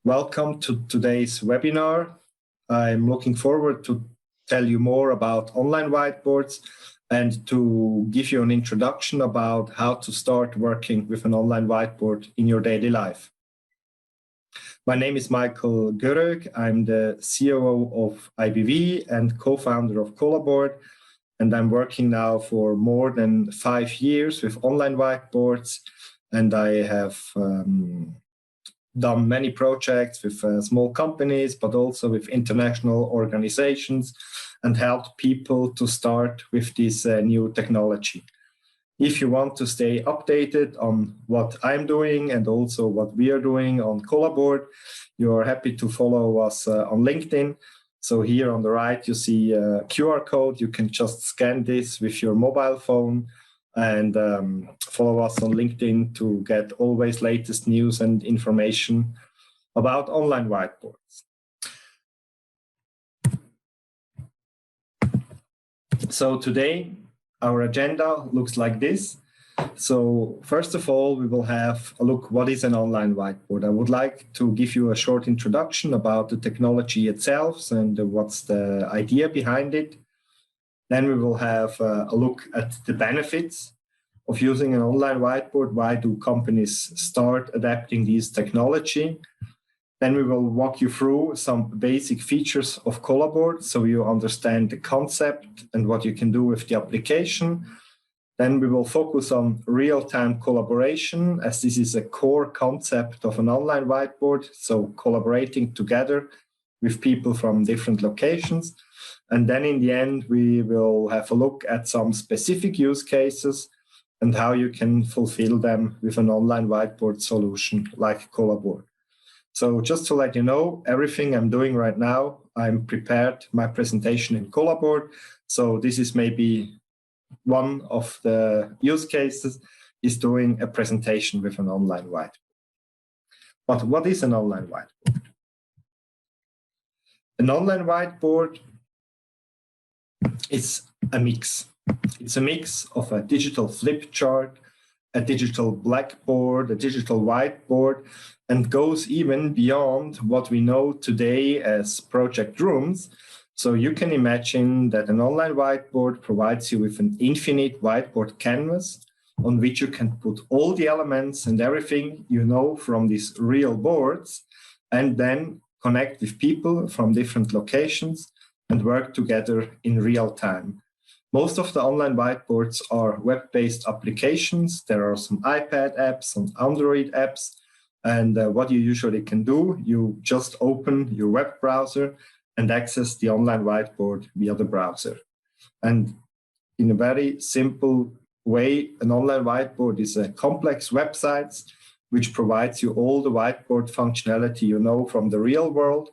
Welcome to today's webinar. I'm looking forward to tell you more about online whiteboards and to give you an introduction about how to start working with an online whiteboard in your daily life. My name is Michael Görög. I'm the COO of IBV and co-founder of Collaboard, and I'm working now for more than 5 years with online whiteboards, and I have done many projects with small companies, but also with international organizations, and helped people to start with this new technology. If you want to stay updated on what I'm doing and also what we are doing on Collaboard, you are happy to follow us on LinkedIn. So here on the right, you see a QR code. You can just scan this with your mobile phone and follow us on LinkedIn to get always latest news and information about online whiteboards. So today, our agenda looks like this. So first of all, we will have a look what is an online whiteboard. I would like to give you a short introduction about the technology itself and what's the idea behind it. Then we will have a look at the benefits of using an online whiteboard. Why do companies start adapting this technology? Then we will walk you through some basic features of Collaboard so you understand the concept and what you can do with the application. Then we will focus on real-time collaboration, as this is a core concept of an online whiteboard, so collaborating together with people from different locations. And then in the end, we will have a look at some specific use cases and how you can fulfill them with an online whiteboard solution like Collaboard. So just to let you know, everything I'm doing right now, I'm prepared my presentation in Collaboard. So this is maybe one of the use cases is doing a presentation with an online whiteboard. But what is an online whiteboard? An online whiteboard is a mix. It's a mix of a digital flip chart, a digital blackboard, a digital whiteboard, and goes even beyond what we know today as project rooms. So you can imagine that an online whiteboard provides you with an infinite whiteboard canvas on which you can put all the elements and everything you know from these real boards, and then connect with people from different locations and work together in real time. Most of the online whiteboards are web-based applications. There are some iPad apps, some Android apps, and what you usually can do, you just open your web browser and access the online whiteboard via the browser. And in a very simple way, an online whiteboard is a complex website which provides you all the whiteboard functionality you know from the real world,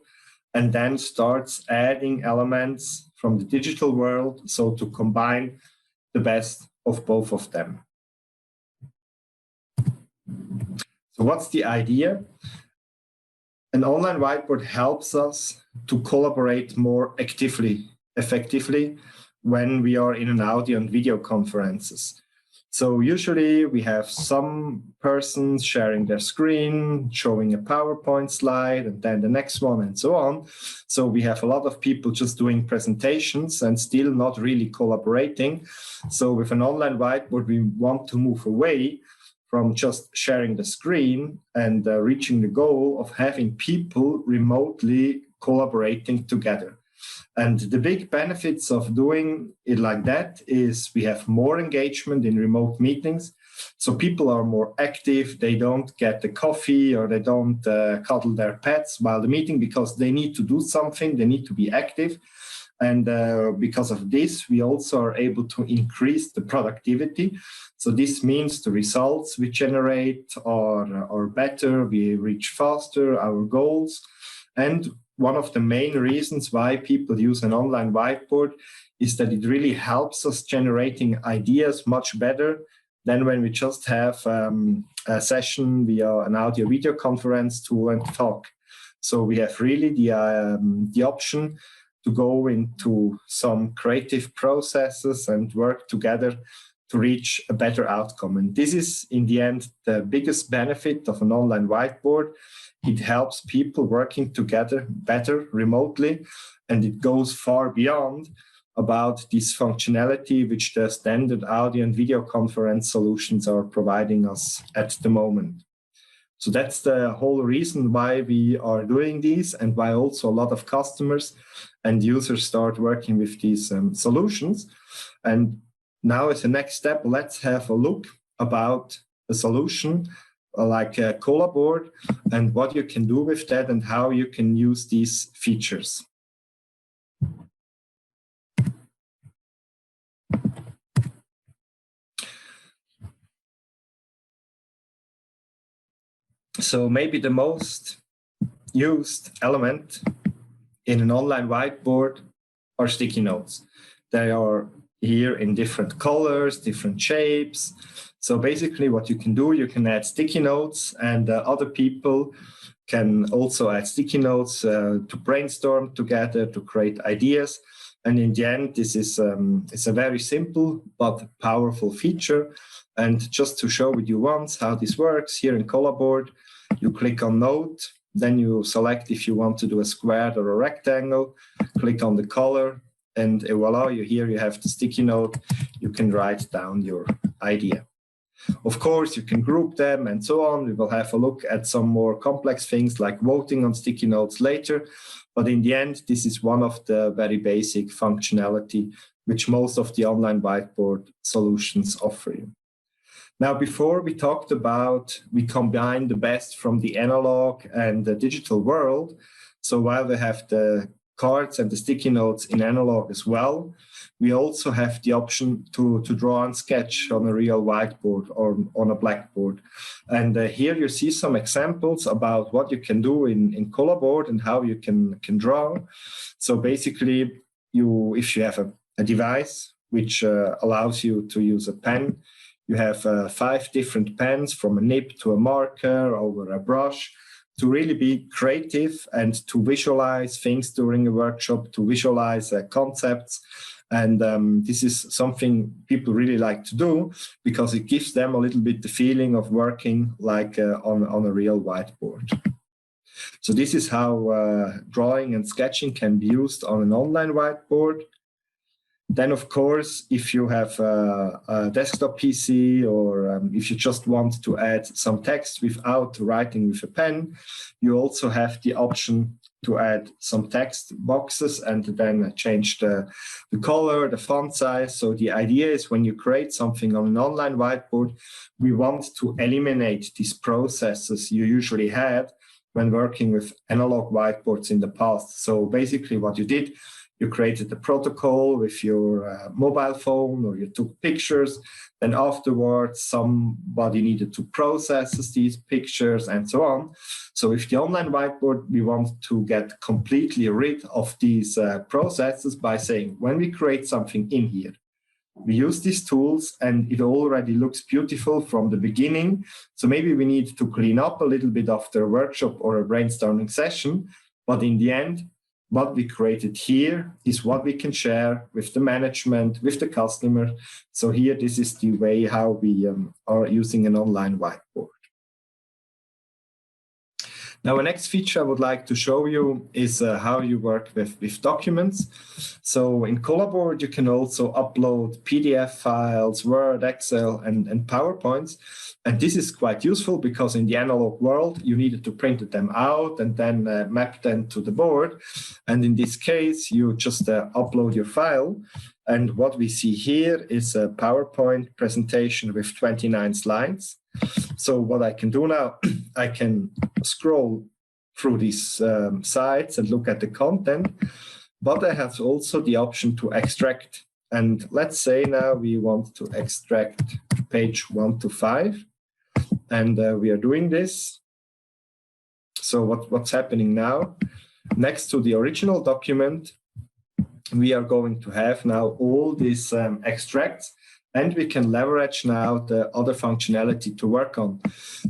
and then starts adding elements from the digital world, so to combine the best of both of them. So what's the idea? An online whiteboard helps us to collaborate more effectively when we are in an audio and video conferences. So usually we have some persons sharing their screen, showing a PowerPoint slide, and then the next one, and so on. So we have a lot of people just doing presentations and still not really collaborating. So with an online whiteboard, we want to move away from just sharing the screen and reaching the goal of having people remotely collaborating together. And the big benefits of doing it like that is we have more engagement in remote meetings. So people are more active. They don't get the coffee or they don't cuddle their pets while the meeting because they need to do something. They need to be active. And because of this, we also are able to increase the productivity. So this means the results we generate are better. We reach faster our goals. And one of the main reasons why people use an online whiteboard is that it really helps us generating ideas much better than when we just have a session via an audio video conference tool and talk. So we have really the option to go into some creative processes and work together to reach a better outcome. And this is, in the end, the biggest benefit of an online whiteboard. It helps people working together better remotely, and it goes far beyond about this functionality which the standard audio and video conference solutions are providing us at the moment. So that's the whole reason why we are doing these, and why also a lot of customers and users start working with these solutions. And now as a next step, let's have a look about a solution like Collaboard and what you can do with that and how you can use these features. So maybe the most used element in an online whiteboard are sticky notes. They are here in different colors, different shapes. So basically what you can do, you can add sticky notes, and other people can also add sticky notes to brainstorm together, to create ideas. And in the end, this is it's a very simple but powerful feature. And just to show with you once how this works, here in Collaboard, you click on Note, then you select if you want to do a square or a rectangle, click on the color, and voila, you have the sticky note. You can write down your idea. Of course, you can group them and so on. We will have a look at some more complex things like voting on sticky notes later. But in the end, this is one of the very basic functionality which most of the online whiteboard solutions offer you. Now, before we talked about, we combine the best from the analog and the digital world. So while we have the cards and the sticky notes in analog as well, we also have the option to draw and sketch on a real whiteboard or on a blackboard. And here you see some examples about what you can do in Collaboard and how you can draw. So basically, if you have a device which allows you to use a pen, you have 5 different pens, from a nib to a marker over a brush, to really be creative and to visualize things during a workshop, to visualize concepts. And this is something people really like to do because it gives them a little bit the feeling of working like on a real whiteboard. So this is how drawing and sketching can be used on an online whiteboard. Then, of course, if you have a desktop PC or if you just want to add some text without writing with a pen, you also have the option to add some text boxes and then change the color, the font size. So the idea is when you create something on an online whiteboard, we want to eliminate these processes you usually had when working with analog whiteboards in the past. So basically what you did, you created the protocol with your mobile phone, or you took pictures. Then afterwards, somebody needed to process these pictures and so on. So with the online whiteboard, we want to get completely rid of these processes by saying, when we create something in here, we use these tools and it already looks beautiful from the beginning. So maybe we need to clean up a little bit after a workshop or a brainstorming session. But in the end, what we created here is what we can share with the management, with the customer. So here, this is the way how we are using an online whiteboard. Now, the next feature I would like to show you is how you work with documents. So in Collaboard, you can also upload PDF files, Word, Excel, and PowerPoints. And this is quite useful because in the analog world, you needed to print them out and then map them to the board. And in this case, you just upload your file. And what we see here is a PowerPoint presentation with 29 slides. So what I can do now, I can scroll through these sites and look at the content, but I have also the option to extract. And let's say now we want to extract page 1 to 5, and we are doing this. So what's happening now? Next to the original document, we are going to have now all these extracts, and we can leverage now the other functionality to work on.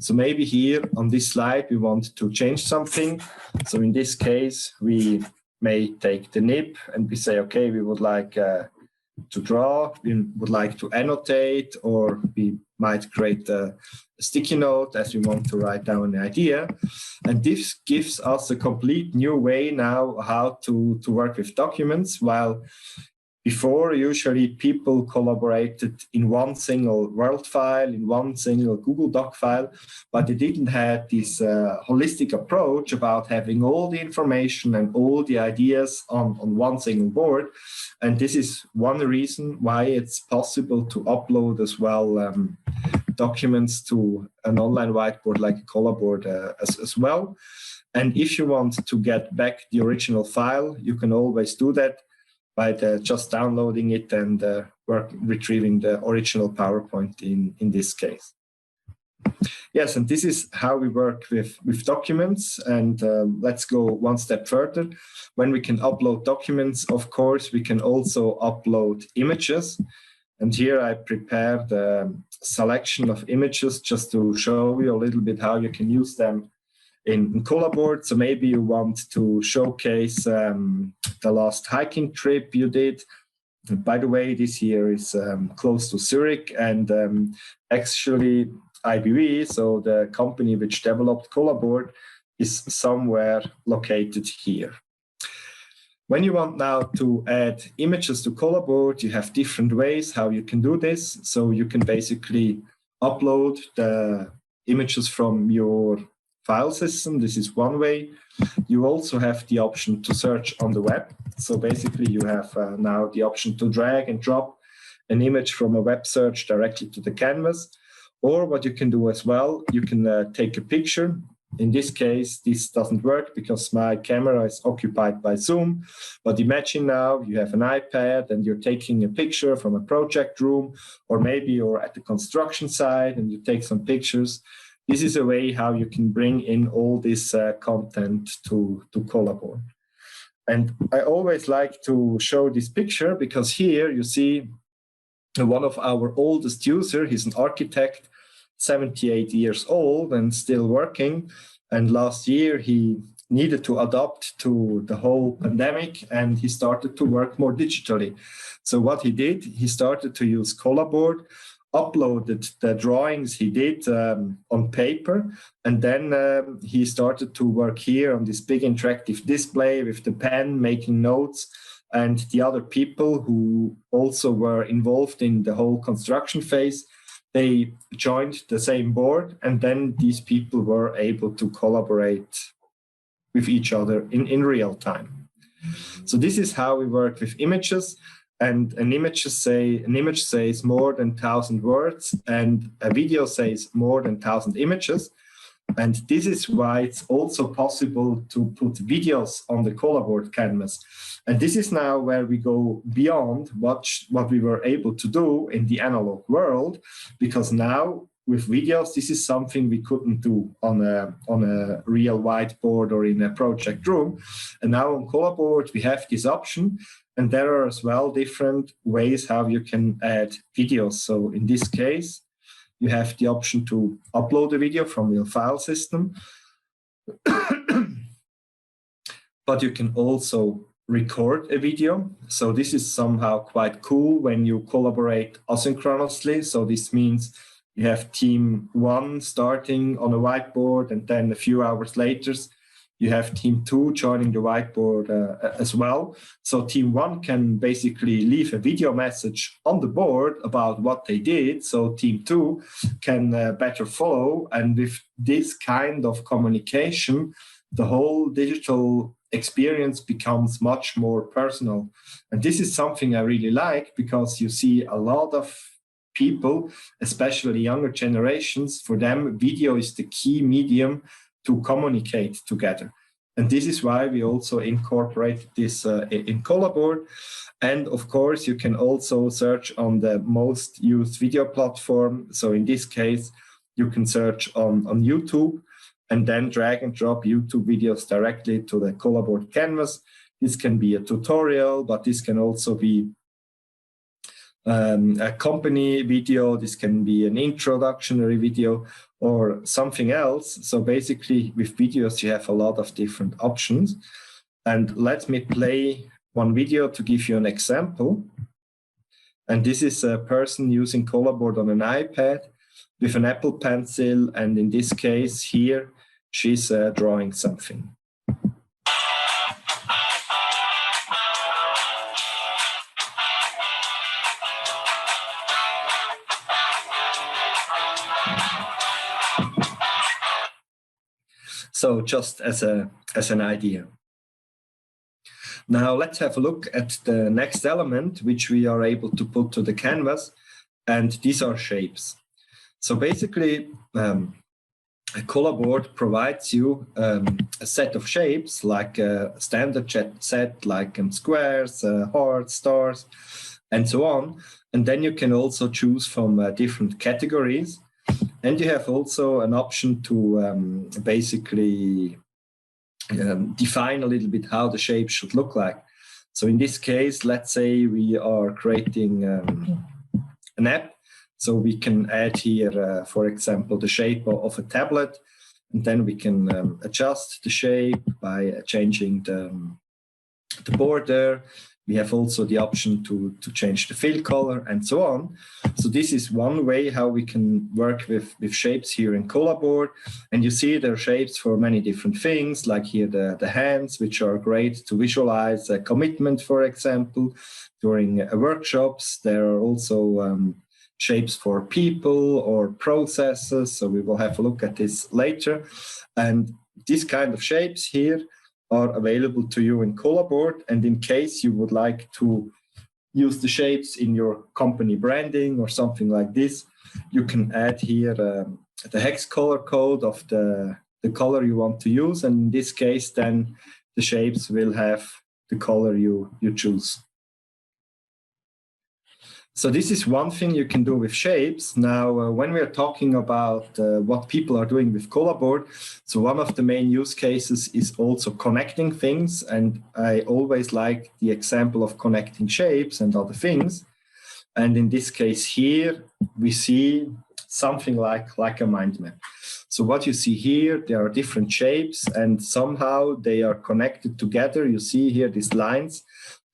So maybe here on this slide, we want to change something. So in this case, we may take the nib and we say, okay, we would like draw, we would like to annotate, or we might create a sticky note as we want to write down an idea. And this gives us a complete new way now how to work with documents, while before, usually people collaborated in one single Word file, in one single Google Doc file, but they didn't have this holistic approach about having all the information and all the ideas on one single board. And this is one reason why it's possible to upload as well documents to an online whiteboard like a Collaboard as well. And if you want to get back the original file, you can always do that by just downloading it and retrieving the original PowerPoint in this case. Yes, and this is how we work with documents. And let's go one step further. When we can upload documents, of course, we can also upload images. And here I prepared a selection of images just to show you a little bit how you can use them in Collaboard. So maybe you want to showcase the last hiking trip you did. And by the way, this year is close to Zurich, and actually IBV, so the company which developed Collaboard, is somewhere located here. When you want now to add images to Collaboard, you have different ways how you can do this. So you can basically upload the images from your file system. This is one way. You also have the option to search on the web. So basically you have now the option to drag and drop an image from a web search directly to the canvas. Or what you can do as well, you can take a picture. In this case, this doesn't work because my camera is occupied by Zoom. But imagine now you have an iPad and you're taking a picture from a project room, or maybe you're at the construction site and you take some pictures. This is a way how you can bring in all this content to Collaboard. And I always like to show this picture because here you see one of our oldest users. He's an architect, 78 years old and still working. And last year he needed to adapt to the whole pandemic and he started to work more digitally. So what he did, he started to use Collaboard, uploaded the drawings he did on paper, and then he started to work here on this big interactive display with the pen, making notes, and the other people who also were involved in the whole construction phase, they joined the same board, and then these people were able to collaborate with each other in real time. So this is how we work with images. And an image says more than 1,000 words, and a video says more than 1,000 images. And this is why it's also possible to put videos on the Collaboard canvas. And this is now where we go beyond what we were able to do in the analog world, because now with videos, this is something we couldn't do on a real whiteboard or in a project room. And now on Collaboard, we have this option. And there are as well different ways how you can add videos. So in this case, you have the option to upload a video from your file system. But you can also record a video. So this is somehow quite cool when you collaborate asynchronously. So this means you have team 1 starting on a whiteboard, and then a few hours later, you have team 2 joining the whiteboard as well. So team 1 can basically leave a video message on the board about what they did. So team 2 can better follow. And with this kind of communication, the whole digital experience becomes much more personal. And this is something I really like, because you see a lot of people, especially younger generations, for them, video is the key medium to communicate together. And this is why we also incorporate this in Collaboard. And of course, you can also search on the most used video platform. So in this case, you can search on YouTube and then drag and drop YouTube videos directly to the Collaboard canvas. This can be a tutorial, but this can also be a company video. This can be an introductory video or something else. So basically with videos, you have a lot of different options. And let me play one video to give you an example. And this is a person using Collaboard on an iPad with an Apple Pencil. And in this case here, she's drawing something. So just as an idea. Now let's have a look at the next element, which we are able to put to the canvas, and these are shapes. So basically, a Collaboard provides you a set of shapes, like a standard set, like squares, hearts, stars, and so on. And then you can also choose from different categories. And you have also an option to basically define a little bit how the shape should look like. So in this case, let's say we are creating an app. So we can add here, for example, the shape of a tablet, and then we can adjust the shape by changing the border. We have also the option to change the fill color and so on. So this is one way how we can work with shapes here in Collaboard. And you see there are shapes for many different things, like here the hands, which are great to visualize a commitment, for example, during workshops. There are also shapes for people or processes. So we will have a look at this later. And these kind of shapes here are available to you in Collaboard. And in case you would like to use the shapes in your company branding or something like this, you can add here the hex color code of the color you want to use. And in this case, then the shapes will have the color you choose. So this is one thing you can do with shapes. Now, when we are talking about what people are doing with Collaboard, so one of the main use cases is also connecting things. And I always like the example of connecting shapes and other things. And in this case here, we see something like a mind map. So what you see here, there are different shapes and somehow they are connected together. You see here these lines,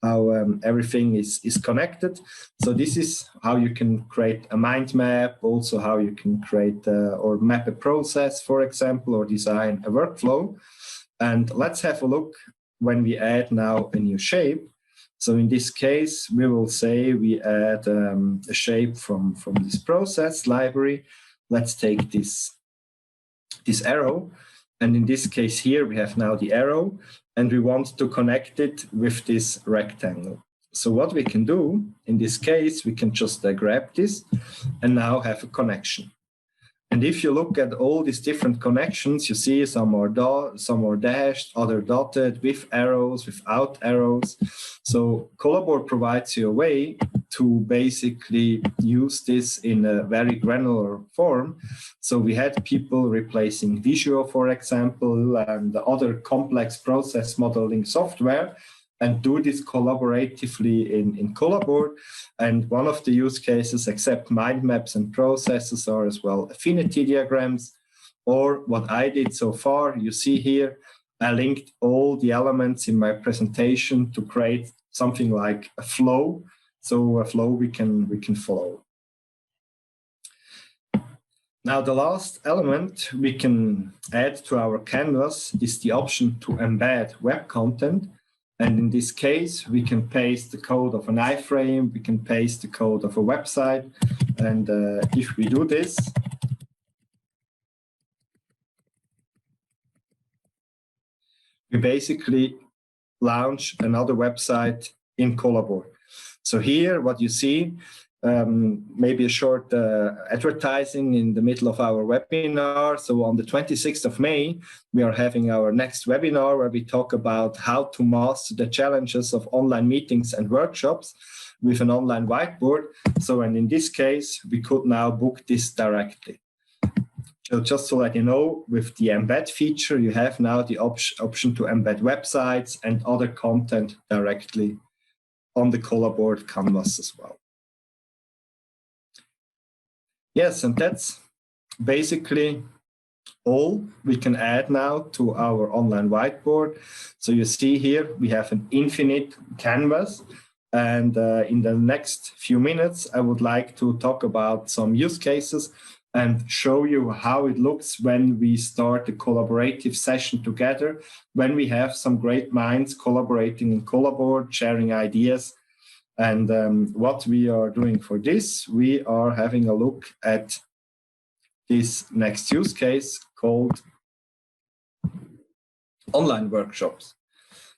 how everything is connected. So this is how you can create a mind map, also how you can create or map a process, for example, or design a workflow. And let's have a look when we add now a new shape. So in this case, we will say we add a shape from this process library. Let's take this arrow. And in this case here, we have now the arrow. And we want to connect it with this rectangle. So what we can do, in this case, we can just grab this and now have a connection. And if you look at all these different connections, you see some are dashed, other dotted, with arrows, without arrows. So Collaboard provides you a way to basically use this in a very granular form. So we had people replacing Visio, for example, and other complex process modeling software, and do this collaboratively in Collaboard. And one of the use cases, except mind maps and processes, are as well affinity diagrams. Or what I did so far, you see here, I linked all the elements in my presentation to create something like a flow. So a flow we can follow. Now the last element we can add to our canvas is the option to embed web content. And in this case, we can paste the code of an iframe, we can paste the code of a website. And if we do this, we basically launch another website in Collaboard. So here, what you see, maybe a short advertising in the middle of our webinar. So on the 26th of May, we are having our next webinar where we talk about how to master the challenges of online meetings and workshops with an online whiteboard. So, and in this case, we could now book this directly. So just to let you know, with the embed feature, you have now the option to embed websites and other content directly on the Collaboard canvas as well. Yes, and that's basically all we can add now to our online whiteboard. So you see here, we have an infinite canvas. And in the next few minutes, I would like to talk about some use cases and show you how it looks when we start a collaborative session together, when we have some great minds collaborating in Collaboard, sharing ideas. And what we are doing for this, we are having a look at this next use case called online workshops.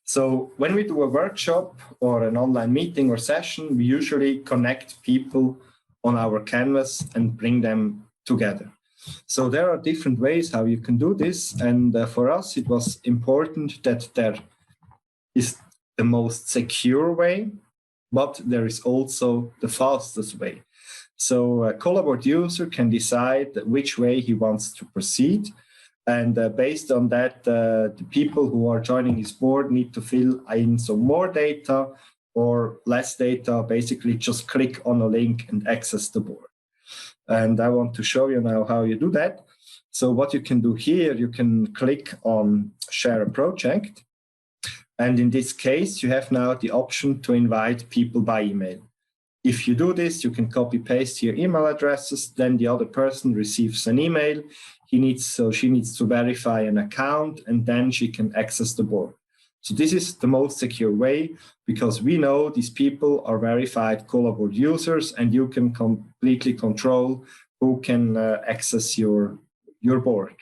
So when we do a workshop or an online meeting or session, we usually connect people on our canvas and bring them together. So there are different ways how you can do this. And for us, it was important that there is the most secure way, but there is also the fastest way. So a Collaboard user can decide which way he wants to proceed. And based on that, the people who are joining his board need to fill in some more data or less data, basically just click on a link and access the board. And I want to show you now how you do that. So what you can do here, you can click on Share a Project. And in this case, you have now the option to invite people by email. If you do this, you can copy paste your email addresses, then the other person receives an email. She needs to verify an account, and then she can access the board. So this is the most secure way, because we know these people are verified Collaboard users, and you can completely control who can access your board.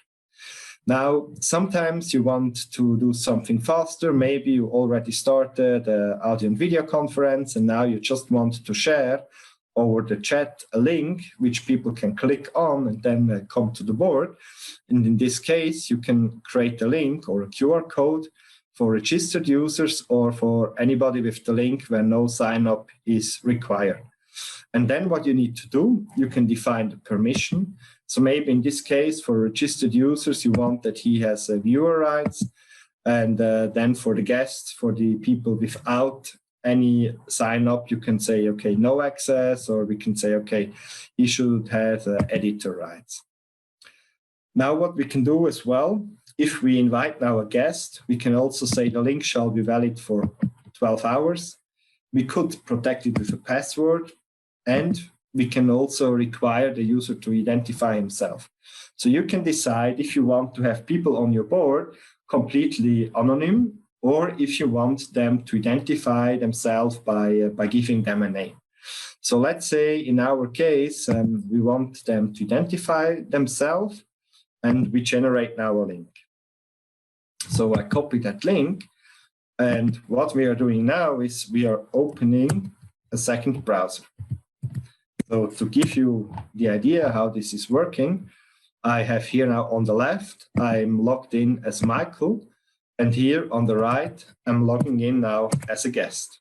Now, sometimes you want to do something faster. Maybe you already started an audio and video conference, and now you just want to share over the chat a link which people can click on and then come to the board. And in this case, you can create a link or a QR code for registered users or for anybody with the link where no sign up is required. And then what you need to do, you can define the permission. So maybe in this case, for registered users, you want that he has viewer rights. And then for the guests, for the people without any sign up, you can say, okay, no access, or we can say, okay, he should have editor rights. Now what we can do as well, if we invite now a guest, we can also say the link shall be valid for 12 hours. We could protect it with a password, and we can also require the user to identify himself. So you can decide if you want to have people on your board completely anonymous, or if you want them to identify themselves by giving them a name. So let's say in our case, we want them to identify themselves, and we generate now a link. So I copy that link, and what we are doing now is we are opening a second browser. So to give you the idea how this is working, I have here now on the left, I'm logged in as Michael, and here on the right, I'm logging in now as a guest.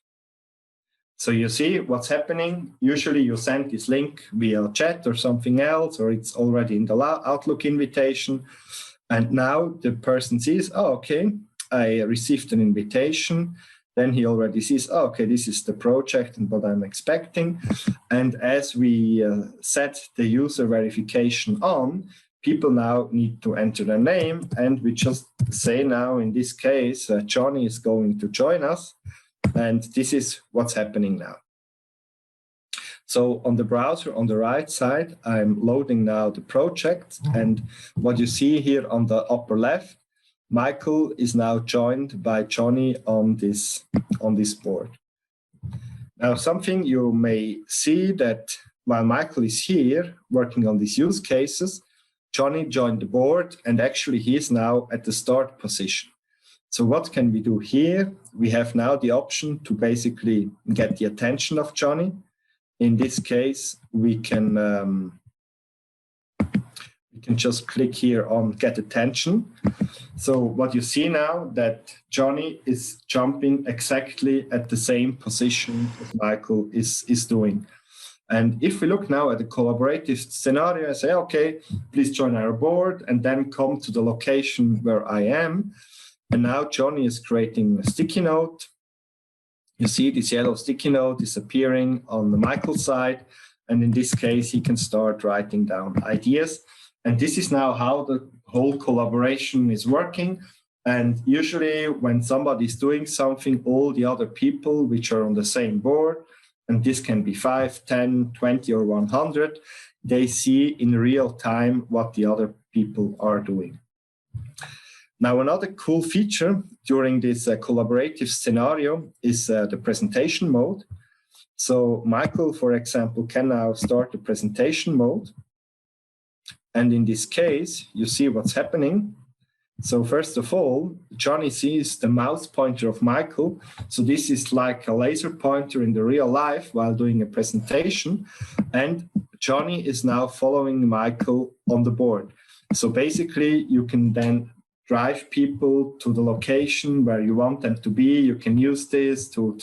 So you see what's happening. Usually you send this link via chat or something else, or it's already in the Outlook invitation. And now the person sees, oh, okay, I received an invitation. Then he already sees, oh, okay, this is the project and what I'm expecting. And as we set the user verification on, people now need to enter their name. And we just say now, in this case, Johnny is going to join us. And this is what's happening now. So on the browser on the right side, I'm loading now the project. And what you see here on the upper left, Michael is now joined by Johnny on this board. Now, something you may see that while Michael is here working on these use cases, Johnny joined the board, and actually he is now at the start position. So what can we do here? We have now the option to basically get the attention of Johnny. In this case, we can just click here on Get Attention. So what you see now, that Johnny is jumping exactly at the same position as Michael is doing. And if we look now at the collaborative scenario, I say, okay, please join our board, and then come to the location where I am. And now Johnny is creating a sticky note. You see this yellow sticky note is appearing on the Michael side. And in this case, he can start writing down ideas. And this is now how the whole collaboration is working. And usually when somebody is doing something, all the other people which are on the same board, and this can be 5, 10, 20, or 100, they see in real time what the other people are doing. Now, another cool feature during this collaborative scenario is the presentation mode. So Michael, for example, can now start the presentation mode. And in this case, you see what's happening. So first of all, Johnny sees the mouse pointer of Michael. So this is like a laser pointer in the real life while doing a presentation. And Johnny is now following Michael on the board. So basically, you can then drive people to the location where you want them to be. You can use this to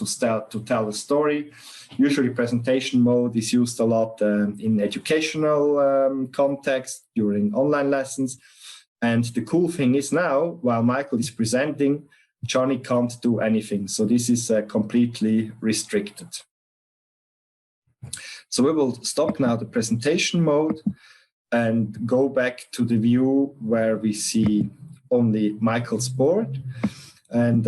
tell a story. Usually presentation mode is used a lot in educational context during online lessons. And the cool thing is now, while Michael is presenting, Johnny can't do anything. So this is completely restricted. So we will stop now the presentation mode and go back to the view where we see only Michael's board. And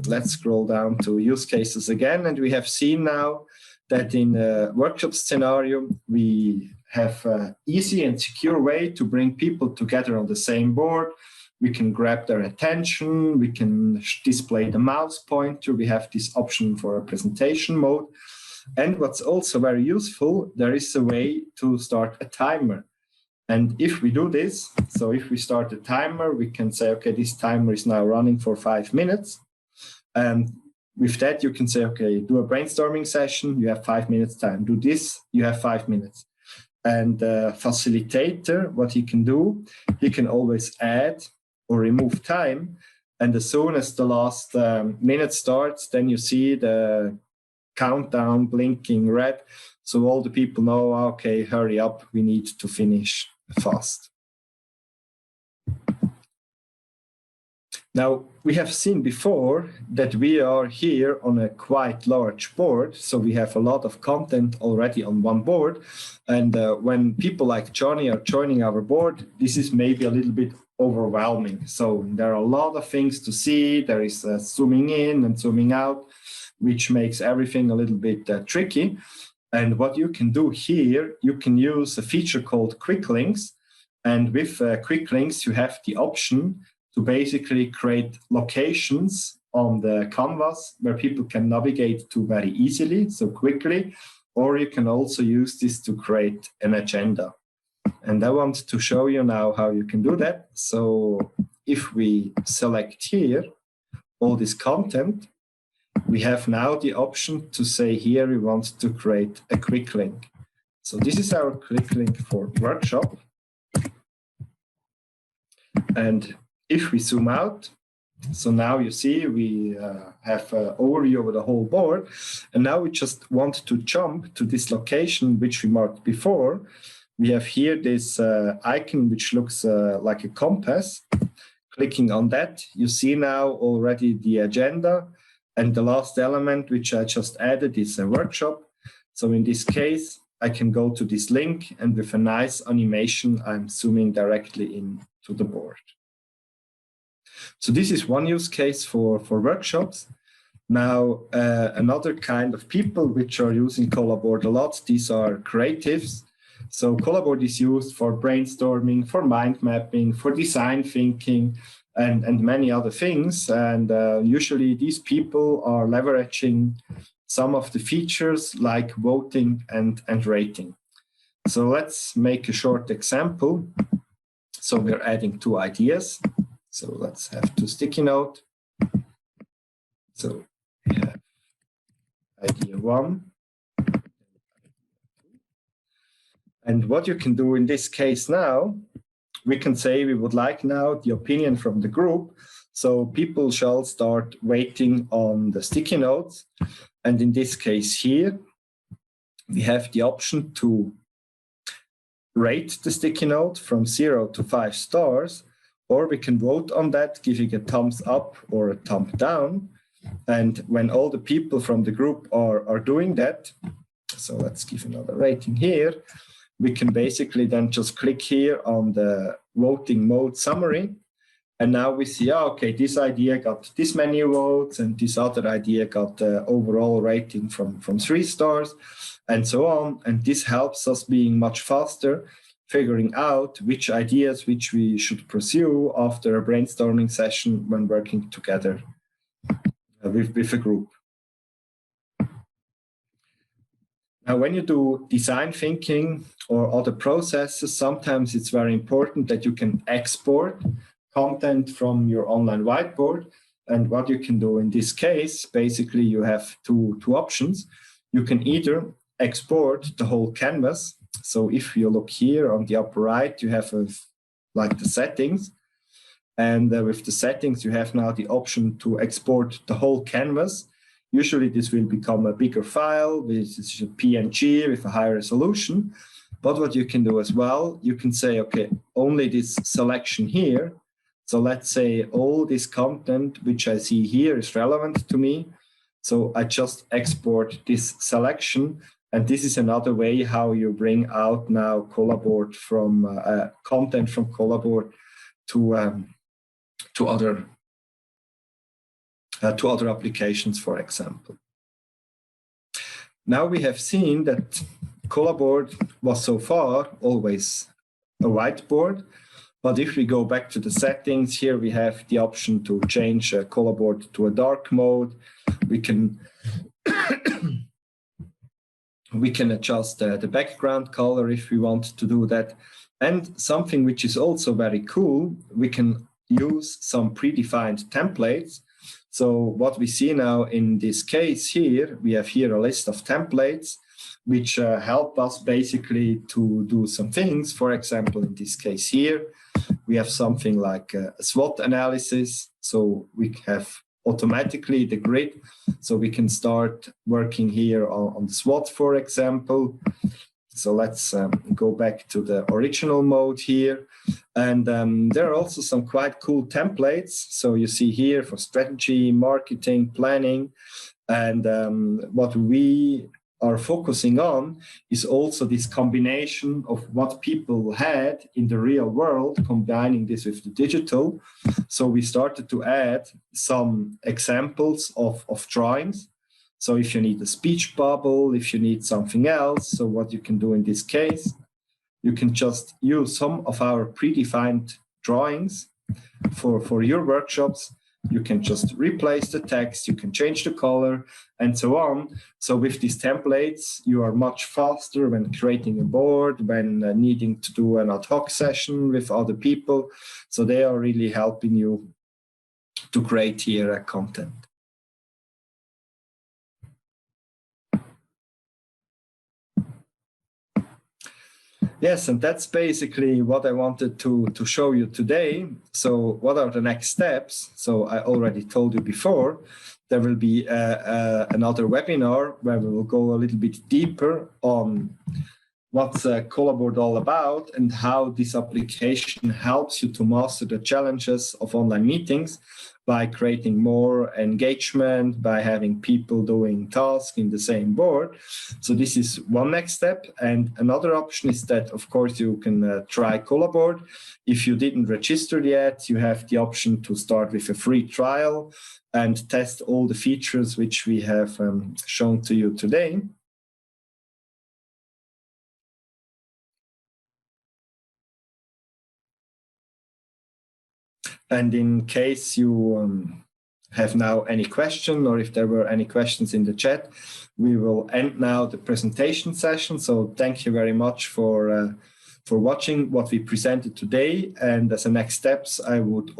let's scroll down to use cases again. And we have seen now that in a workshop scenario, we have an easy and secure way to bring people together on the same board. We can grab their attention. We can display the mouse pointer. We have this option for a presentation mode. And what's also very useful, there is a way to start a timer. And if we do this, so if we start a timer, we can say, okay, this timer is now running for 5 minutes. And with that, you can say, okay, do a brainstorming session, you have 5 minutes time. Do this, you have 5 minutes. And the facilitator, what he can do, he can always add or remove time. And as soon as the last minute starts, then you see the countdown blinking red. So all the people know, okay, hurry up, we need to finish fast. Now, we have seen before that we are here on a quite large board. So we have a lot of content already on one board. And when people like Johnny are joining our board, this is maybe a little bit overwhelming. So there are a lot of things to see. There is zooming in and zooming out, which makes everything a little bit tricky. And what you can do here, you can use a feature called quick links. And with quick links, you have the option to basically create locations on the canvas where people can navigate to very easily, so quickly, or you can also use this to create an agenda. And I want to show you now how you can do that. So if we select here all this content, we have now the option to say here we want to create a quick link. So this is our quick link for workshop. And if we zoom out, so now you see we have an overview over the whole board. And now we just want to jump to this location, which we marked before. We have here this icon, which looks like a compass. Clicking on that, you see now already the agenda. And the last element, which I just added, is a workshop. So in this case, I can go to this link, and with a nice animation, I'm zooming directly into the board. So this is one use case for workshops. Now, another kind of people which are using Collaboard a lot, these are creatives. So Collaboard is used for brainstorming, for mind mapping, for design thinking, and many other things. And usually these people are leveraging some of the features like voting and rating. So let's make a short example. So we're adding 2 ideas. So let's have 2 sticky note. So we have idea 1. And what you can do in this case now, we can say we would like now the opinion from the group. So people shall start waiting on the sticky notes. And in this case here, we have the option to rate the sticky note from 0 to 5 stars, or we can vote on that, giving a thumbs up or a thumb down. And when all the people from the group are doing that, so let's give another rating here, we can basically then just click here on the voting mode summary. And now we see, oh, okay, this idea got this many votes, and this other idea got the overall rating from 3 stars, and so on. And this helps us being much faster, figuring out which ideas which we should pursue after a brainstorming session when working together with a group. Now, when you do design thinking or other processes, sometimes it's very important that you can export content from your online whiteboard. And what you can do in this case, basically you have two options. You can either export the whole canvas. So if you look here on the upper right, you have like the settings. And with the settings, you have now the option to export the whole canvas. Usually this will become a bigger file, which is a PNG with a higher resolution. But what you can do as well, you can say, okay, only this selection here. So let's say all this content which I see here is relevant to me. So I just export this selection. And this is another way how you bring out now Collaboard from content from Collaboard to other applications, for example. Now we have seen that Collaboard was so far always a whiteboard. But if we go back to the settings, here we have the option to change Collaboard to a dark mode. We can adjust the background color if we want to do that. And something which is also very cool, we can use some predefined templates. So what we see now in this case here, we have here a list of templates which help us basically to do some things. For example, in this case here, we have something like a SWOT analysis. So we have automatically the grid. So we can start working here on the SWOT, for example. So let's go back to the original mode here. And there are also some quite cool templates. So you see here for strategy, marketing, planning. And what we are focusing on is also this combination of what people had in the real world, combining this with the digital. So we started to add some examples of drawings. So if you need a speech bubble, if you need something else, so what you can do in this case, you can just use some of our predefined drawings for your workshops. You can just replace the text, you can change the color, and so on. So with these templates, you are much faster when creating a board, when needing to do an ad hoc session with other people. So they are really helping you to create here content. Yes, and that's basically what I wanted to show you today. So what are the next steps? So I already told you before, there will be another webinar where we will go a little bit deeper on what's Collaboard all about and how this application helps you to master the challenges of online meetings by creating more engagement, by having people doing tasks in the same board. So this is one next step. And another option is that, of course, you can try Collaboard. If you didn't register yet, you have the option to start with a free trial and test all the features which we have shown to you today. And in case you have now any question, or if there were any questions in the chat, we will end now the presentation session. So thank you very much for watching what we presented today. And as a next steps, I would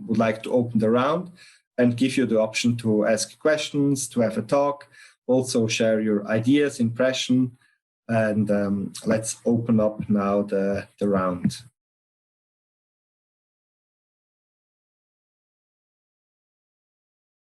like to open the round and give you the option to ask questions, to have a talk, also share your ideas, impression, and let's open up now the round.